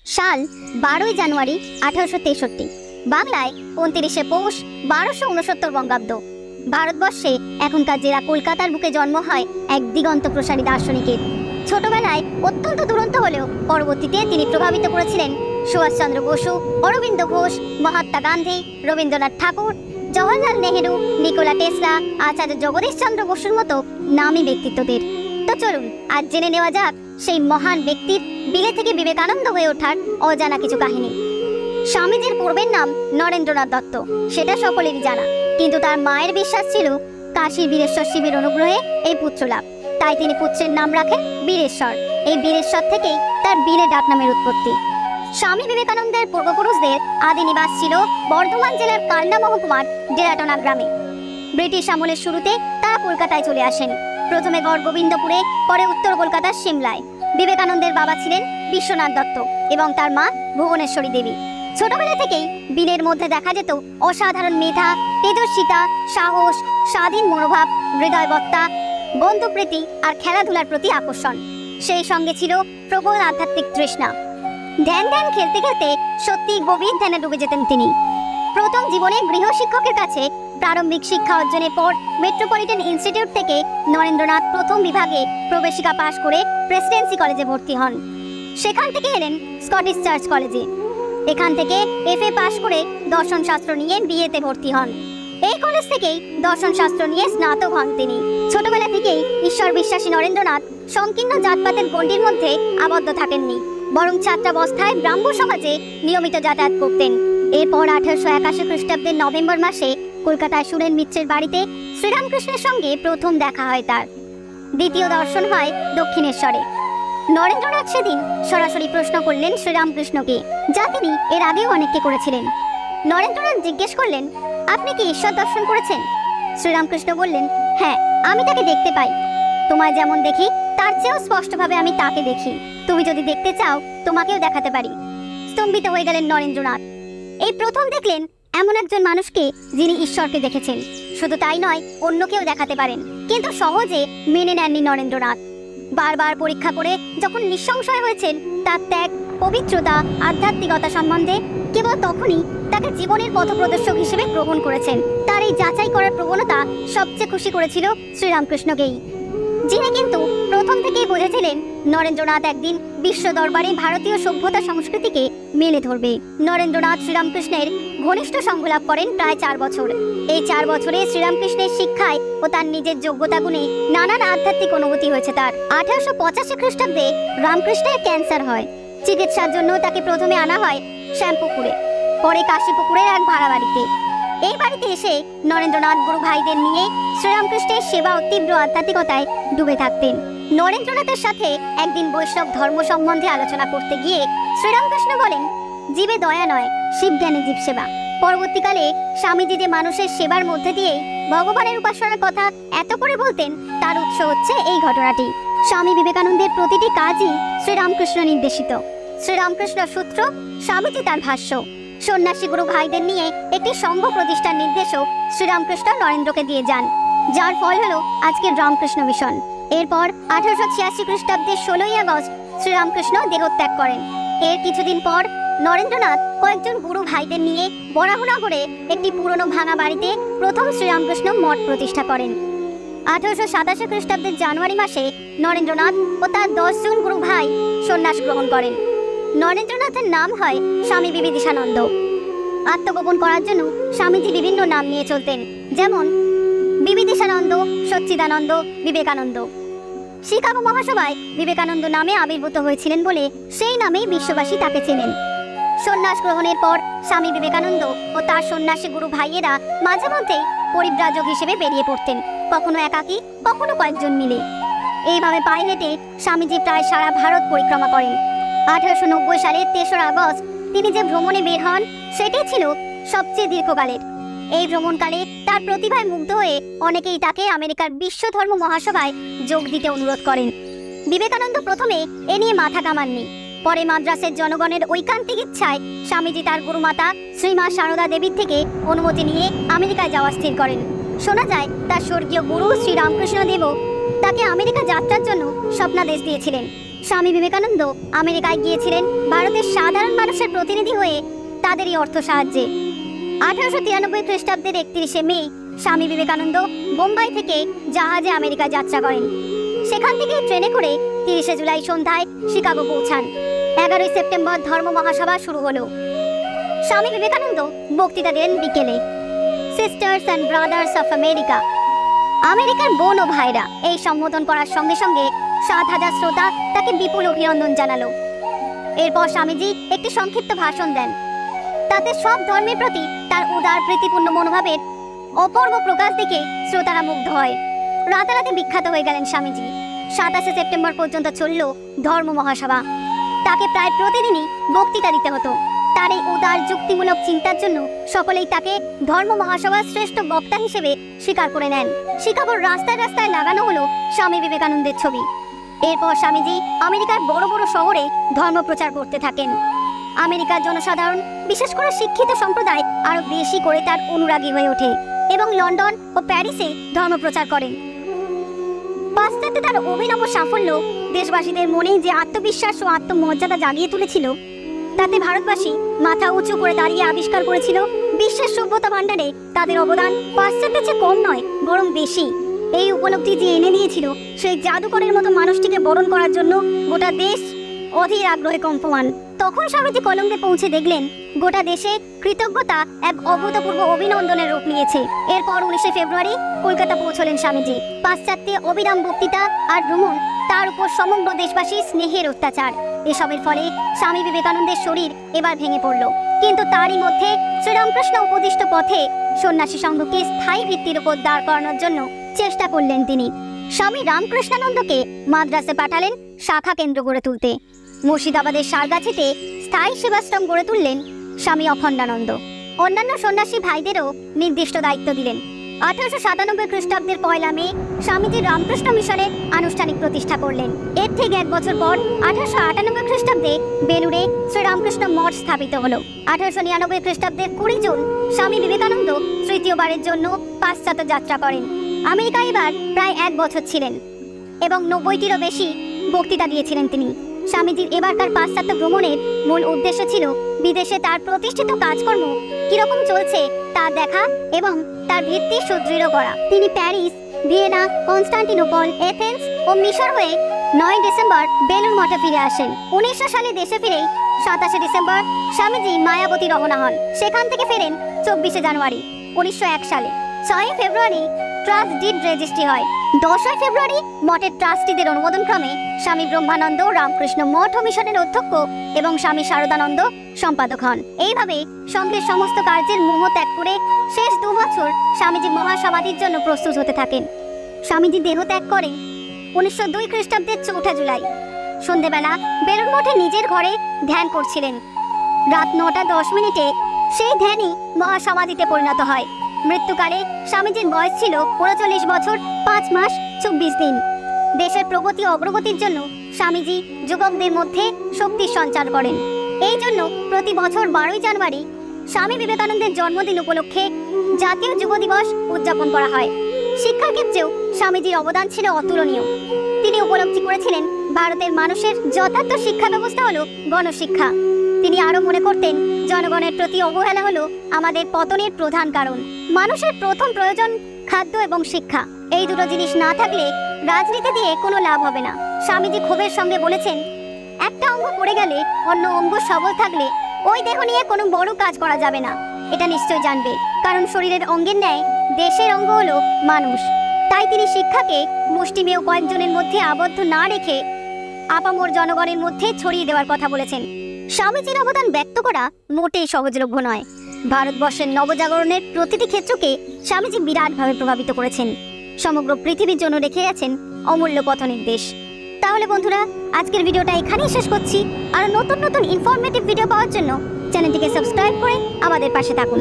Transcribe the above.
সাল 12ই জানুয়ারি 1863, বাংলায় 29শে পৌষ 1269 বঙ্গাব্দ। ভারতবর্ষে এখনকার জেলা কলকাতার বুকে জন্ম হয় এক দিগন্ত প্রসারী দার্শনিকের। ছোটবেলায় অত্যন্ত দুরন্ত হলেও পরবর্তীতে তিনি প্রভাবিত করেছিলেন সুভাষচন্দ্র বসু, অরবিন্দ ঘোষ, মহাত্মা গান্ধী, রবীন্দ্রনাথ ঠাকুর, জওহরলাল নেহেরু, নিকোলা টেসলা, আচার্য জগদীশ চন্দ্র বসুর মতো নামী ব্যক্তিত্বদের। তো চলুন আজ জেনে নেওয়া যাক সেই মহান ব্যক্তির বিলে থেকে বিবেকানন্দ হয়ে ওঠার অজানা কিছু কাহিনী। স্বামীজির পূর্বের নাম নরেন্দ্রনাথ দত্ত, সেটা সকলেরই জানা, কিন্তু তার মায়ের বিশ্বাস ছিল কাশীর বীরেশ্বর শিবের অনুগ্রহে এই পুত্র লাভ, তাই তিনি পুত্রের নাম রাখেন বীরেশ্বর। এই বীরেশ্বর থেকেই তার বীরে ডাকনামের উৎপত্তি। স্বামী বিবেকানন্দের পূর্বপুরুষদের আদি নিবাস ছিল বর্ধমান জেলার কালনা মহকুমার ডেরাটোনা গ্রামে। ব্রিটিশ আমলের শুরুতে তারা কলকাতায় চলে আসেন, প্রথমে গড়গোবিন্দপুরে, পরে উত্তর কলকাতার সিমলায়। বিবেকানন্দের বাবা ছিলেন বিশ্বনাথ দত্ত এবং তার মা ভুবনেশ্বরী দেবী। ছোটবেলা থেকেই বীরের মধ্যে দেখা যেত অসাধারণ মেধা, তেজস্বিতা, সাহস, স্বাধীন মনোভাব, হৃদয়বত্তা, বন্ধুপ্রীতি আর খেলাধুলার প্রতি আকর্ষণ। সেই সঙ্গে ছিল প্রবল আধ্যাত্মিক তৃষ্ণা। ধ্যান খেলতে খেলতে সত্যি গভীর ধ্যানে ডুবে যেতেন তিনি। প্রথম জীবনে গৃহশিক্ষকের কাছে প্রারম্ভিক শিক্ষা অর্জনের পর মেট্রোপলিটন ইনস্টিটিউট থেকে নরেন্দ্রনাথ প্রথম বিভাগে প্রবেশিকা পাশ করে প্রেসিডেন্সি কলেজে ভর্তি হন। সেখান থেকে এলেন স্কটিশ চার্চ কলেজে। এখান থেকে এফএ পাশ করে দর্শনশাস্ত্র নিয়ে বিএতে ভর্তি হন। এই কলেজ থেকেই দর্শনশাস্ত্র নিয়ে স্নাতক হন তিনি। ছোটবেলা থেকেই ঈশ্বর বিশ্বাসী নরেন্দ্রনাথ সংকীর্ণ জাতপাতের গণ্ডির মধ্যে আবদ্ধ থাকেননি, বরং ছাত্রাবস্থায় ব্রাহ্ম সমাজে নিয়মিত যাতায়াত করতেন। এরপর 1881 খ্রিস্টাব্দের নভেম্বর মাসে কলকাতায় সুরেন মিত্রের বাড়িতে শ্রীরামকৃষ্ণের সঙ্গে প্রথম দেখা হয় তার। দ্বিতীয় দর্শন হয় দক্ষিণেশ্বরে। নরেন্দ্রনাথ সেদিন সরাসরি প্রশ্ন করলেন শ্রীরামকৃষ্ণকে, যা তিনি এর আগেও অনেককে করেছিলেন। নরেন্দ্রনাথ জিজ্ঞেস করলেন, আপনি কি ঈশ্বর দর্শন করেছেন? শ্রীরামকৃষ্ণ বললেন, হ্যাঁ, আমি তাকে দেখতে পাই। তোমায় যেমন দেখি তার চেয়েও স্পষ্টভাবে আমি তাকে দেখি। তুমি যদি দেখতে চাও তোমাকেও দেখাতে পারি। স্তম্ভিত হয়ে গেলেন নরেন্দ্রনাথ। এই প্রথম দেখলেন এমন একজন মানুষকে যিনি ঈশ্বরকে দেখেছেন। শুধু তাই নয়, অন্যকেও দেখাতে পারেন, কিন্তু সহজে মেনে নেননি নরেন্দ্রনাথ। বারবার পরীক্ষা করে যখন নিঃসংশয় হয়েছেন তার ত্যাগ, পবিত্রতা, আধ্যাত্মিকতা সম্বন্ধে, কেবল তখনই তাকে জীবনের পথপ্রদর্শক হিসেবে গ্রহণ করেছেন। তার এই যাচাই করার প্রবণতা সবচেয়ে খুশি করেছিল শ্রীরামকৃষ্ণকেই, যিনি কিন্তু প্রথম থেকেই বুঝেছিলেন নরেন্দ্রনাথ একদিন বিশ্ব দরবারে ভারতীয় সভ্যতা সংস্কৃতিকে মেলে ধরবে। নরেন্দ্রনাথ শ্রীরামকৃষ্ণের ঘনিষ্ঠ সঙ্গলাভ করেন প্রায় 4 বছর। এই 4 বছরে শ্রীরামকৃষ্ণের শিক্ষায় ও তার নিজের যোগ্যতা গুণে নানান আধ্যাত্মিক অনুভূতি হয়েছে তার। 1885 খ্রিস্টাব্দে রামকৃষ্ণের ক্যান্সার হয়। চিকিৎসার জন্য তাকে প্রথমে আনা হয় শ্যামপুকুরে, পরে কাশীপুকুরের এক ভাড়া বাড়িতে। এই বাড়িতে এসে নরেন্দ্রনাথ গুরু ভাইদের নিয়ে শ্রীরামকৃষ্ণের সেবা ও তীব্র আধ্যাত্মিকতায় ডুবে থাকতেন। নরেন্দ্রনাথের সাথে একদিন বৈষ্ণব ধর্ম সম্বন্ধে আলোচনা করতে গিয়ে শ্রীরামকৃষ্ণ বলেন, জীবে দয়া নয়, শিব জ্ঞানে জীব সেবা। পরবর্তীকালে স্বামীজি যে মানুষের সেবার মধ্যে দিয়ে ভগবানের উপাসনার কথা এত করে বলতেন, তার উৎস হচ্ছে এই ঘটনাটি। স্বামী বিবেকানন্দের প্রতিটি কাজই শ্রীরামকৃষ্ণ নির্দেশিত। শ্রীরামকৃষ্ণ সূত্র, স্বামীজি তার ভাষ্য। সন্ন্যাসী গুরু ভাইদের নিয়ে একটি সংঘ প্রতিষ্ঠার নির্দেশও শ্রীরামকৃষ্ণ নরেন্দ্রকে দিয়ে যান, যার ফল হলো আজকের রামকৃষ্ণ মিশন। এরপর 1886 খ্রিস্টাব্দের 16ই আগস্ট শ্রীরামকৃষ্ণ দেহত্যাগ করেন। এর কিছুদিন পর নরেন্দ্রনাথ কয়েকজন গুরু ভাইদের নিয়ে বরাহনগরে একটি পুরনো ভাঙা বাড়িতে প্রথম শ্রীরামকৃষ্ণ মঠ প্রতিষ্ঠা করেন। 1887 খ্রিস্টাব্দের জানুয়ারি মাসে নরেন্দ্রনাথ ও তার 10 জন গুরু ভাই সন্ন্যাস গ্রহণ করেন। নরেন্দ্রনাথের নাম হয় স্বামী বিবিদিশানন্দ। আত্মগোপন করার জন্য স্বামীজি বিভিন্ন নাম নিয়ে চলতেন, যেমন বিবিদিশানন্দ, সচ্চিদানন্দ, বিবেকানন্দ। শিকাগো মহাসভায় বিবেকানন্দ নামে আবির্ভূত হয়েছিলেন বলে সেই নামেই বিশ্ববাসী তাকে চেনেন। সন্ন্যাস গ্রহণের পর স্বামী বিবেকানন্দ ও তার সন্ন্যাসী গুরু ভাইয়েরা মাঝে মধ্যেই পরিব্রাজক হিসেবে বেরিয়ে পড়তেন, কখনো একাকী, কখনো কয়েকজন মিলে। এইভাবে পায়ে হেঁটে স্বামীজি প্রায় সারা ভারত পরিক্রমা করেন। 1890 সালের 3রা আগস্ট তিনি যে ভ্রমণে বের হন, সেটি ছিল সবচেয়ে দীর্ঘকালের। এই ভ্রমণকালে তার প্রতিভায় মুগ্ধ হয়ে অনেকেই তাকে আমেরিকার বিশ্ব ধর্ম মহাসভায় যোগ দিতে অনুরোধ করেন। বিবেকানন্দ প্রথমে এ নিয়ে মাথা কামাননি। পরে মাদ্রাসের জনগণের ঐকান্তিক ইচ্ছায় স্বামীজি তার গুরুমাতা শ্রীমা সারদা দেবীর থেকে অনুমতি নিয়ে আমেরিকায় যাওয়া স্থির করেন। শোনা যায় তার স্বর্গীয় গুরু শ্রীরামকৃষ্ণ দেবও তাকে আমেরিকা যাত্রার জন্য স্বপ্নাদেশ দিয়েছিলেন। স্বামী বিবেকানন্দ আমেরিকায় গিয়েছিলেন ভারতের সাধারণ মানুষের প্রতিনিধি হয়ে তাদেরই অর্থ সাহায্যে। 1893 খ্রিস্টাব্দের 31শে মে স্বামী বিবেকানন্দ বোম্বাই থেকে জাহাজে আমেরিকা যাত্রা করেন। সেখান থেকে ট্রেনে করে 30শে জুলাই সন্ধ্যায় শিকাগো পৌঁছান। 11ই সেপ্টেম্বর ধর্ম মহাসভা শুরু হলো। স্বামী বিবেকানন্দ বক্তৃতা দেন বিকেলে। Sisters and brothers of America, আমেরিকার বোন ও ভাইরা, এই সম্বোধন করার সঙ্গে সঙ্গে 7,000 শ্রোতা তাকে বিপুল অভিনন্দন জানালো। এরপর স্বামীজি একটি সংক্ষিপ্ত ভাষণ দেন। তাতে সব ধর্মের প্রতি তার উদার প্রীতিপূর্ণ মনোভাবের অপূর্ব প্রকাশ দেখে শ্রোতারা মুগ্ধ হয়। রাতারাতি বিখ্যাত হয়ে গেলেন স্বামীজি। 27শে সেপ্টেম্বর পর্যন্ত চলল ধর্ম মহাসভা। তাকে প্রায় প্রতিদিনই বক্তৃতা দিতে হতো। তার এই উদার যুক্তিমূলক চিন্তার জন্য সকলেই তাকে ধর্ম মহাসভার শ্রেষ্ঠ বক্তা হিসেবে স্বীকার করে নেন। শিকাগোর রাস্তায় রাস্তায় লাগানো হলো স্বামী বিবেকানন্দের ছবি। এরপর স্বামীজি আমেরিকার বড় বড় শহরে ধর্ম প্রচার করতে থাকেন। আমেরিকার জনসাধারণ, বিশেষ করে শিক্ষিত সম্প্রদায় আরো বেশি করে তার অনুরাগী হয়ে ওঠে এবং লন্ডন ও প্যারিসে ধর্ম প্রচার করেন। পাশ্চাত্যে তার অভিনব সাফল্য দেশবাসীদের মনে যে আত্মবিশ্বাস ও আত্মমর্যাদা জাগিয়ে তুলেছিল, তাতে ভারতবাসী মাথা উঁচু করে দাঁড়িয়ে আবিষ্কার করেছিল বিশ্বের সভ্যতা ভাণ্ডারে তাদের অবদান পাশ্চাত্যের চেয়ে কম নয়, বরং বেশি। এই উপলব্ধি যে এনে দিয়েছিল, সেই জাদুকরের মতো মানুষটিকে বরণ করার জন্য গোটা দেশ অধীর আগ্রহে কম্পমান। তখন স্বামীজি কলম্বে পৌঁছে দেখলেন গোটা দেশে কৃতজ্ঞতা এক অভূতপূর্ব অভিনন্দনের রূপ নিয়েছে। এরপর 19শে ফেব্রুয়ারি কলকাতা পৌঁছলেন স্বামীজি। পাশ্চাত্যে অবিরাম বক্তৃতা আর ভ্রমণ, তার উপর সমগ্র দেশবাসীর স্নেহের অত্যাচার, এসবের ফলে স্বামী বিবেকানন্দের শরীর এবার ভেঙে পড়ল। কিন্তু তারই মধ্যে শ্রীরামকৃষ্ণ উপদিষ্ট পথে সন্ন্যাসী সংঘকে স্থায়ী ভিত্তির উপর দাঁড় করানোর জন্য চেষ্টা করলেন তিনি। স্বামী রামকৃষ্ণানন্দকে মাদ্রাসে পাঠালেন শাখা কেন্দ্র গড়ে তুলতে। মুর্শিদাবাদের সারগাছিতে স্থায়ী সেবাশ্রম গড়ে তুললেন স্বামী অখণ্ডানন্দ। অন্যান্য সন্ন্যাসী ভাইদেরও নির্দিষ্ট দায়িত্ব দিলেন। 1897 খ্রিস্টাব্দের 1 মে স্বামীজি রামকৃষ্ণ মিশনের আনুষ্ঠানিক প্রতিষ্ঠা করলেন। এর থেকে 1 বছর পর 1898 খ্রিস্টাব্দে বেলুড়ে শ্রীরামকৃষ্ণ মঠ স্থাপিত হলো। 1899 খ্রিস্টাব্দের 20 জুন স্বামী বিবেকানন্দ তৃতীয়বারের জন্য পাশ্চাত্য যাত্রা করেন। আমেরিকায় এবার প্রায় 1 বছর ছিলেন এবং 90টিরও বেশি বক্তৃতা দিয়েছিলেন তিনি। স্বামীজির এবারকার পাশ্চাত্য ভ্রমণের মূল উদ্দেশ্য ছিল বিদেশে তার প্রতিষ্ঠিত কাজকর্ম কিরকম চলছে তা দেখা এবং তার ভিত্তি সুদৃঢ় করা। তিনি প্যারিস, ভিয়েনা, কনস্টান্টিনোপল, এথেন্স ও মিশর হয়ে 9 ডিসেম্বর বেলুড় মঠে ফিরে আসেন। 1900 সালে দেশে ফিরেই 27শে ডিসেম্বর স্বামীজি মায়াবতী রওনা হন। সেখান থেকে ফেরেন 24শে জানুয়ারি 1901 সালে। 6 ফেব্রুয়ারি ট্রাস্ট ডিড রেজিস্ট্রি হয়। 10 ফেব্রুয়ারি মঠের ট্রাস্টিদের অনুমোদন ক্রমে স্বামী ব্রহ্মানন্দ রামকৃষ্ণ মঠ ও মিশনের অধ্যক্ষ এবং স্বামী শারদানন্দ সম্পাদক হন। এইভাবে সংঘের সমস্ত কার্যের মোহ ত্যাগ করে শেষ 2 বছর স্বামীজি মহাসমাধির জন্য প্রস্তুত হতে থাকেন। স্বামীজি দেহ ত্যাগ করেন 1902 খ্রিস্টাব্দের 4 জুলাই। সন্ধেবেলা বেলুড় মঠে নিজের ঘরে ধ্যান করছিলেন। রাত 9:10 সেই ধ্যানই মহাসমাধিতে পরিণত হয়। মৃত্যুকালে স্বামীজির বয়স ছিল 39 বছর 5 মাস 24 দিন। দেশের প্রগতি অগ্রগতির জন্য স্বামীজি যুবকদের মধ্যে শক্তির সঞ্চার করেন। এই জন্য প্রতি বছর 12ই জানুয়ারি স্বামী বিবেকানন্দের জন্মদিন উপলক্ষে জাতীয় যুব দিবস উদযাপন করা হয়। শিক্ষার ক্ষেত্রেও স্বামীজির অবদান ছিল অতুলনীয়। তিনি উপলব্ধি করেছিলেন ভারতের মানুষের যথার্থ শিক্ষা ব্যবস্থা হলো গণশিক্ষা। তিনি আরো মনে করতেন জনগণের প্রতি অবহেলা হলো আমাদের পতনের প্রধান কারণ। মানুষের প্রথম প্রয়োজন খাদ্য এবং শিক্ষা। এই দুটো জিনিস না থাকলে রাজনীতি দিয়ে কোনো লাভ হবে না। স্বামীজি ক্ষোভের সঙ্গে বলেছেন, একটা অঙ্গ পড়ে গেলে অন্য অঙ্গ সবল থাকলে ওই দেহ নিয়ে কোনো বড় কাজ করা যাবে না। এটা নিশ্চয় জানবে, কারণ শরীরের অঙ্গের ন্যায় দেশের অঙ্গ হলো মানুষ। তাই তিনি শিক্ষাকে মুষ্টিমেয় কয়েকজনের মধ্যে আবদ্ধ না রেখে আপামর জনগণের মধ্যে ছড়িয়ে দেওয়ার কথা বলেছেন। স্বামীজির অবদান ব্যক্ত করা মোটেই সহজলভ্য নয়। ভারতবর্ষের নবজাগরণের প্রতিটি ক্ষেত্রকে স্বামীজি বিরাটভাবে প্রভাবিত করেছেন। সমগ্র পৃথিবীর জন্য রেখে গেছেন অমূল্য পথনির্দেশ। তাহলে বন্ধুরা, আজকের ভিডিওটা এখানেই শেষ করছি। আর নতুন নতুন ইনফরমেটিভ ভিডিও পাওয়ার জন্য চ্যানেলটিকে সাবস্ক্রাইব করে আমাদের পাশে থাকুন।